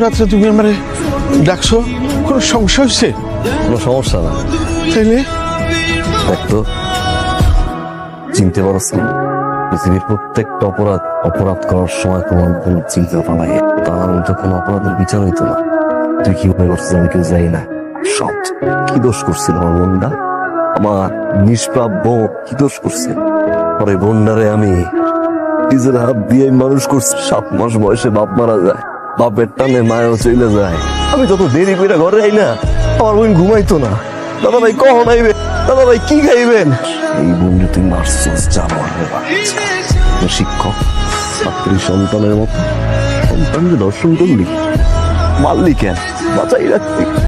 রাত্রে তুমি আমার ডাকছো, কোনো সমস্যা হচ্ছে? কোনো সমস্যা না। তাইলে দেখতো, চিনতে পারছ না? পৃথিবীর প্রত্যেকটা অপরাধ করার সময় তোমার ভুল চিন্তা পালাই, তার মধ্যে কোনো অপরাধের বিচার হইতো না। তুই কি মনে করছিস আমি কেউ যাই না? সব কি দোষ করছিল আমার বোনটা? আমার নিষ্প্রাপ্য কি দোষ করছিল? পরে বোনটারে আমি নিজের হাত দিয়ে মানুষ করছি। 7 মাস বয়সে বাপ মারা যায়, বাপের টানে মায়ও চলে যায়। আমি যত দেরি করে ঘরে আই না, আমার বোন ঘুমাইতো না। দাদা ভাই কখন আইবে? দাদা ভাই কি খাইবেন? এই বন্ধু তুই মারছিস জানোয়ারের বাচ্চা। শিক্ষক ছাত্রী সন্তানের মতো সন্তানকে দর্শন করলি, মারলি কেন? বাঁচাই রাখতি।